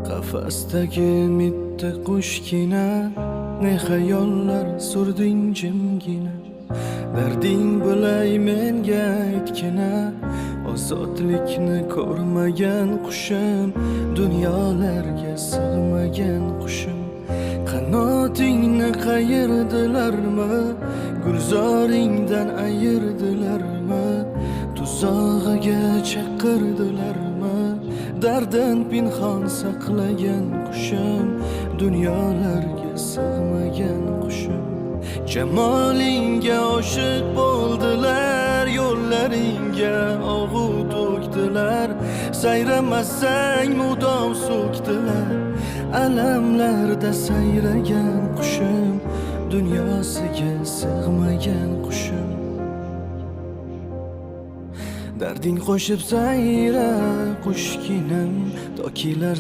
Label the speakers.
Speaker 1: Qafasdagi mitti qushgina, ne xayollar surding jimgina. Darding bo'lay menga aytgina, ozodlikni ko'rmagan qushim, dunyolarga sig'magan qushim. Qanotingni qayirdilarmi, gulzoringdan ayirdilarmi, tuzog'iga chaqirdilarmi? Dardin pinhon saqlagan qushim, dunyolarga sig'magan qushim. Jamolingga oshiq bo'ldilar, yo'llaringga og'u to'kdilar. Sayramasang mudom so'kdilar, alamlarda sayragan qushim, dunyosiga sig'magan qushim. Darding qo'shib sayra qushginam, tokilar